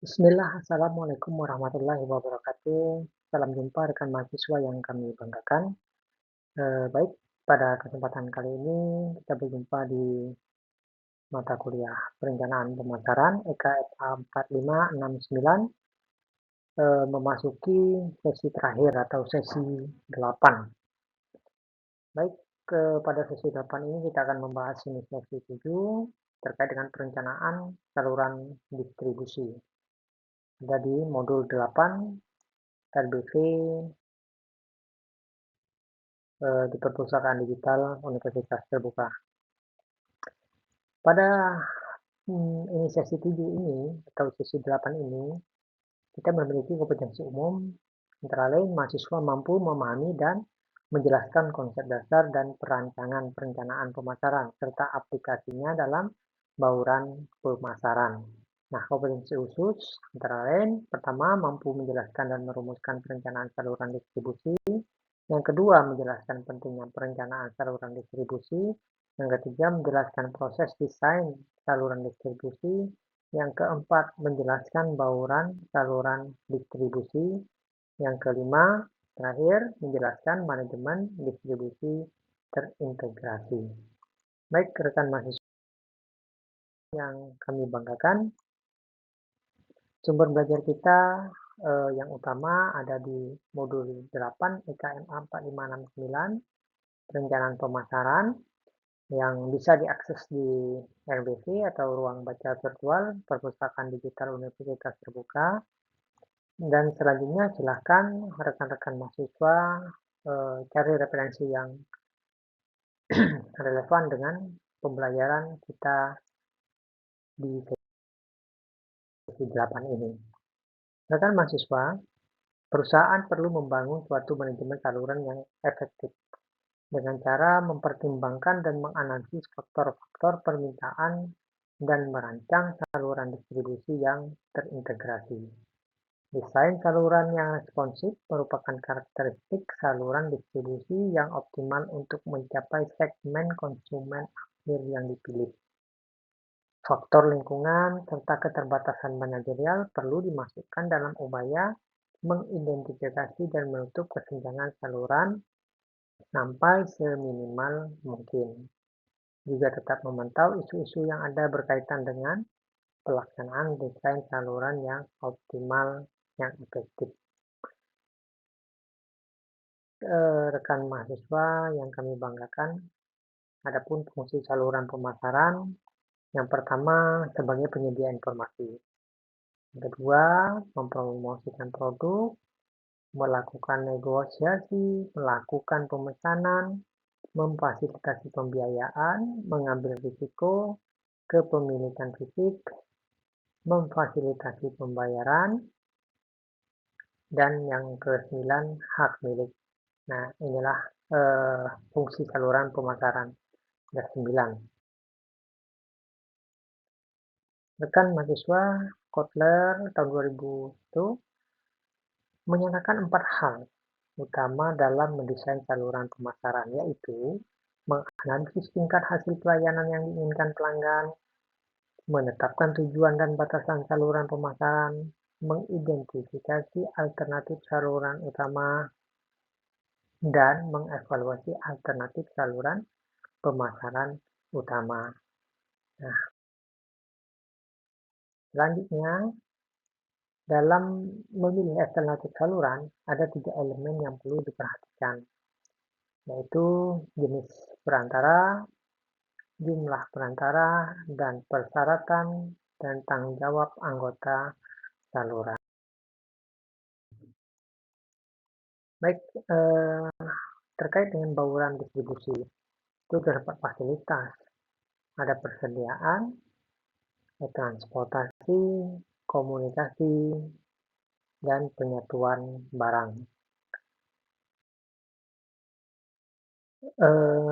Bismillah, Assalamualaikum warahmatullahi wabarakatuh. Salam jumpa rekan mahasiswa yang kami banggakan. Baik, pada kesempatan kali ini kita berjumpa di mata kuliah Perencanaan Pemasaran EKFA 4569, memasuki sesi terakhir atau sesi 8. Baik, pada sesi 8 ini kita akan membahas sesi 7 terkait dengan perencanaan saluran distribusi. Ada di modul 8 RBV di Perpustakaan Digital Universitas Terbuka. Pada ini sesi 7 ini atau sesi 8 ini, kita memiliki kompetensi umum, antara lain mahasiswa mampu memahami dan menjelaskan konsep dasar dan perancangan perencanaan pemasaran serta aplikasinya dalam bauran pemasaran. Nah, kompetensi khusus antara lain pertama mampu menjelaskan dan merumuskan perencanaan saluran distribusi. Yang kedua, menjelaskan pentingnya perencanaan saluran distribusi. Yang ketiga, menjelaskan proses desain saluran distribusi. Yang keempat, menjelaskan bauran saluran distribusi. Yang kelima, terakhir, menjelaskan manajemen distribusi terintegrasi. Baik, rekan mahasiswa yang kami banggakan, sumber belajar kita yang utama ada di modul 8 EKMA 4569, perencanaan pemasaran, yang bisa diakses di RBV atau ruang baca virtual Perpustakaan Digital Universitas Terbuka. Dan selanjutnya silakan rekan-rekan mahasiswa cari referensi yang relevan dengan pembelajaran kita di sesi 8 ini. Rekan mahasiswa, perusahaan perlu membangun suatu manajemen saluran yang efektif dengan cara mempertimbangkan dan menganalisis faktor-faktor permintaan dan merancang saluran distribusi yang terintegrasi. Desain saluran yang responsif merupakan karakteristik saluran distribusi yang optimal untuk mencapai segmen konsumen akhir yang dipilih. Faktor lingkungan serta keterbatasan manajerial perlu dimasukkan dalam upaya mengidentifikasi dan menutup kesenjangan saluran sampai seminimal mungkin. Juga tetap memantau isu-isu yang ada berkaitan dengan pelaksanaan desain saluran yang optimal, yang efektif. Rekan mahasiswa yang kami banggakan, adapun fungsi saluran pemasaran, yang pertama sebagai penyedia informasi. Yang kedua, mempromosikan produk, melakukan negosiasi, melakukan pemesanan, memfasilitasi pembiayaan, mengambil risiko, kepemilikan fisik, memfasilitasi pembayaran, dan yang ke-9, hak milik. Nah, inilah fungsi saluran pemasaran. Ada 9. Rekan mahasiswa Kotler tahun 2000 menyatakan 4 hal utama dalam mendesain saluran pemasaran, yaitu menganalisis tingkat hasil pelayanan yang diinginkan pelanggan, menetapkan tujuan dan batasan saluran pemasaran, mengidentifikasi alternatif saluran utama, dan mengevaluasi alternatif saluran pemasaran utama. Nah, selanjutnya, dalam memilih alternatif saluran, ada 3 elemen yang perlu diperhatikan, yaitu jenis perantara, jumlah perantara, dan persyaratan dan tanggung jawab anggota saluran. Baik, terkait dengan bauran distribusi, itu terdapat fasilitas, ada persediaan, transportasi, komunikasi, dan penyatuan barang.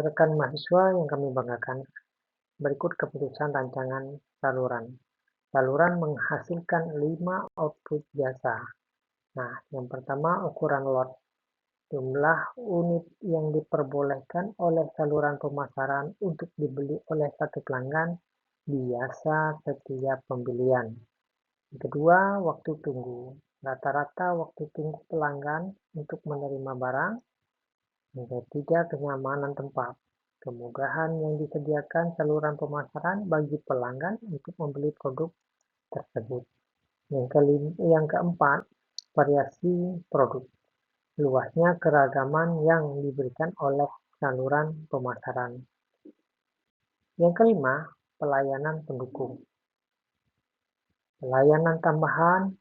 Rekan mahasiswa yang kami banggakan, berikut keputusan rancangan saluran. Saluran menghasilkan 5 output jasa. Nah, yang pertama ukuran lot. Jumlah unit yang diperbolehkan oleh saluran pemasaran untuk dibeli oleh satu pelanggan biasa setiap pembelian. Yang kedua, waktu tunggu. Rata-rata waktu tunggu pelanggan untuk menerima barang. Yang ketiga, kenyamanan tempat. Kemudahan yang disediakan saluran pemasaran bagi pelanggan untuk membeli produk tersebut. Yang keempat, variasi produk. Luasnya keragaman yang diberikan oleh saluran pemasaran. Yang kelima, pelayanan pendukung. Pelayanan tambahan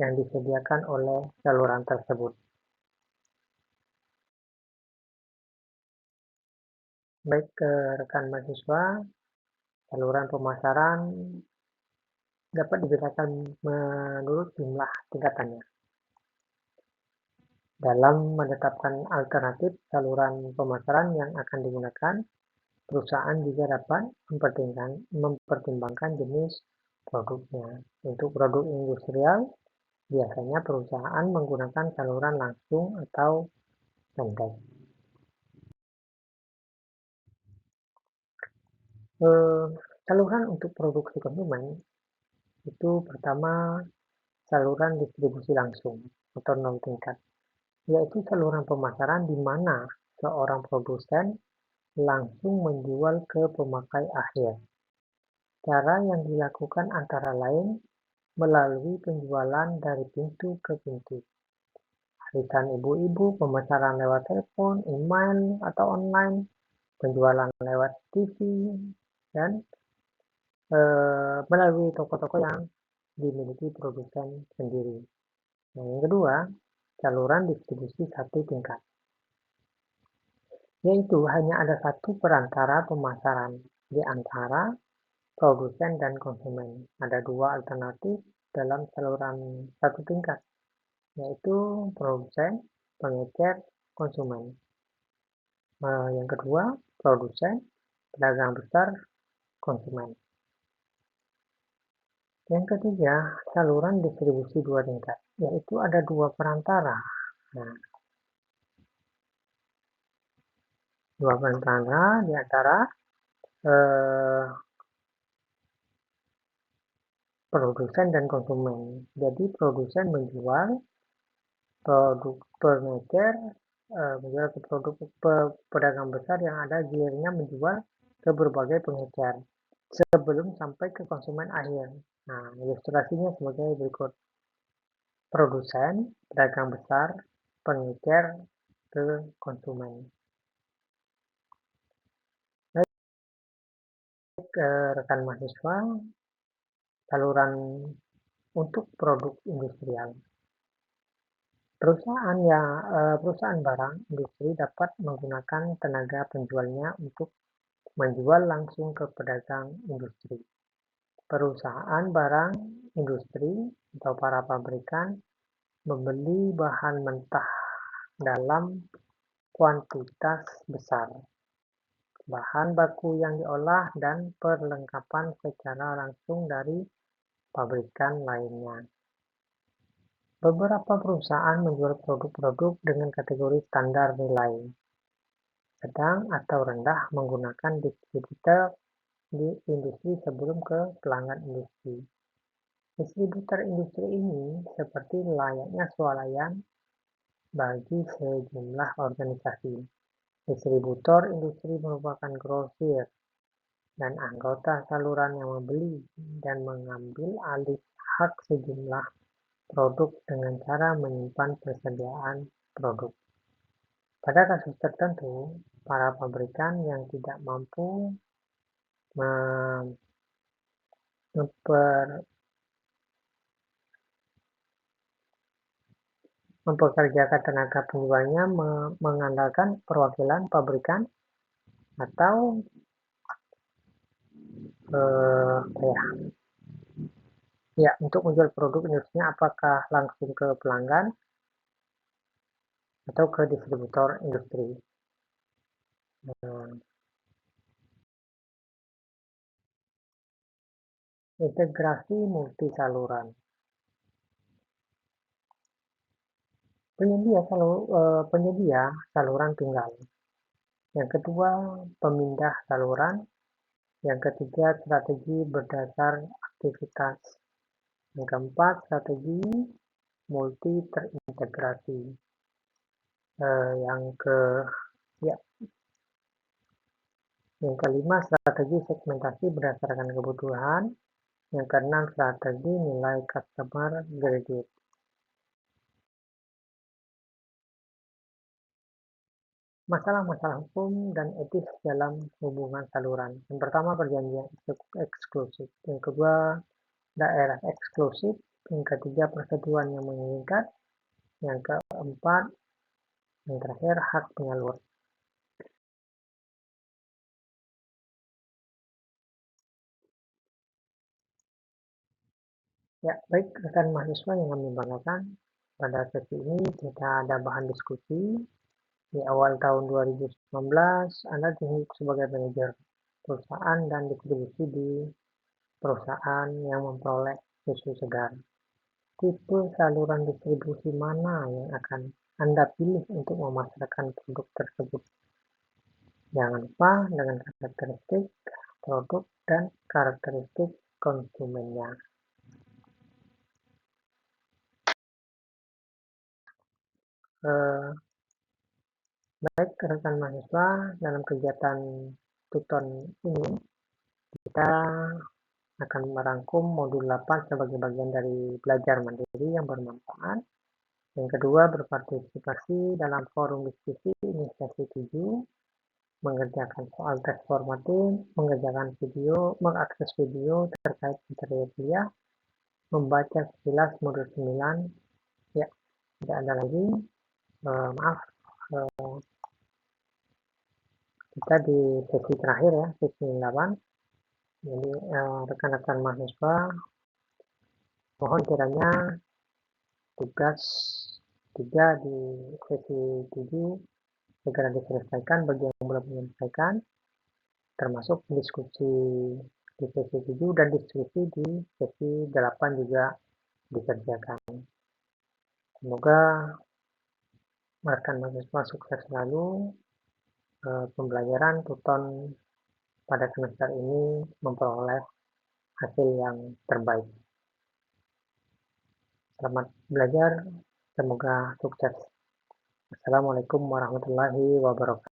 yang disediakan oleh saluran tersebut. Baik rekan mahasiswa, saluran pemasaran dapat dibedakan menurut jumlah tingkatannya. Dalam menetapkan alternatif saluran pemasaran yang akan digunakan, perusahaan juga dapat mempertimbangkan jenis produknya. Untuk produk industrial, biasanya perusahaan menggunakan saluran langsung atau pendek. Saluran untuk produksi konsumen itu pertama saluran distribusi langsung atau nol tingkat, yaitu saluran pemasaran di mana seorang produsen langsung menjual ke pemakai akhir. Cara yang dilakukan antara lain melalui penjualan dari pintu ke pintu. Arisan ibu-ibu, pemasaran lewat telepon, email, atau online, penjualan lewat TV, dan melalui toko-toko yang dimiliki produsen sendiri. Yang kedua, saluran distribusi satu tingkat, yaitu hanya ada satu perantara pemasaran di antara produsen dan konsumen. Ada dua alternatif dalam saluran satu tingkat, yaitu produsen, pengecer, konsumen. Yang kedua, produsen, pedagang besar, konsumen. Yang ketiga, saluran distribusi dua tingkat, yaitu ada dua perantara. Nah, dua perantara di antara produsen dan konsumen. Jadi produsen menjual produk, pengecer menjual ke produk pedagang besar yang ada gilirnya menjual ke berbagai pengecer sebelum sampai ke konsumen akhir. Nah, ilustrasinya sebagai berikut. Produsen, pedagang besar, pengecer ke konsumen. Baik, rekan mahasiswa, saluran untuk produk industrial. Perusahaan barang industri dapat menggunakan tenaga penjualnya untuk menjual langsung ke pedagang industri. Perusahaan barang industri atau para pabrikan membeli bahan mentah dalam kuantitas besar, bahan baku yang diolah, dan perlengkapan secara langsung dari pabrikan lainnya. Beberapa perusahaan menjual produk-produk dengan kategori standar nilai sedang atau rendah menggunakan distributor di industri sebelum ke pelanggan industri. Distributor industri ini seperti layaknya swalayan bagi sejumlah organisasi. Distributor industri merupakan grosir dan anggota saluran yang membeli dan mengambil alih hak sejumlah produk dengan cara menyimpan persediaan produk. Pada kasus tertentu, para pabrikan yang tidak mampu mempekerjakan tenaga penjualnya mengandalkan perwakilan pabrikan atau untuk menjual produk industrinya apakah langsung ke pelanggan atau ke distributor industri. Integrasi multi saluran. Penyedia saluran tunggal. Yang kedua, pemindah saluran. Yang ketiga, strategi berdasar aktivitas. Yang keempat, strategi multi terintegrasi. Yang ke ya, yang kelima, strategi segmentasi berdasarkan kebutuhan. Yang keenam, strategi nilai customer graduate. Masalah-masalah hukum dan etis dalam hubungan saluran. Yang pertama, perjanjian eksklusif. Yang kedua, daerah eksklusif. Yang ketiga, persetujuan yang mengizinkan. Yang keempat, yang terakhir, hak penyalur. Ya, baik rekan mahasiswa yang kami banggakan, pada sesi ini kita ada bahan diskusi. Di awal tahun 2019, Anda ditunjuk sebagai manajer perusahaan dan distribusi di perusahaan yang memperoleh susu segar. Tipe saluran distribusi mana yang akan Anda pilih untuk memasarkan produk tersebut? Jangan lupa dengan karakteristik produk dan karakteristik konsumennya. Baik rekan mahasiswa, dalam kegiatan tuton ini kita akan merangkum modul 8 sebagai bagian dari belajar mandiri yang bermanfaat. Yang kedua, berpartisipasi dalam forum diskusi inisiasi 7, mengerjakan soal tes formatif, mengerjakan video, mengakses video terkait materi kuliah, membaca sekilas modul 9. Ya, tidak ada lagi. Maaf, kita di sesi terakhir ya, sesi 8. Jadi rekan-rekan mahasiswa, mohon kiranya tugas 3 di sesi 7 segera diselesaikan bagi yang belum menyelesaikan, termasuk diskusi di sesi 7 dan diskusi di sesi 8 juga dikerjakan. Semoga rekan mahasiswa sukses selalu. Pembelajaran tuton pada semester ini memperoleh hasil yang terbaik. Selamat belajar, semoga sukses. Assalamualaikum warahmatullahi wabarakatuh.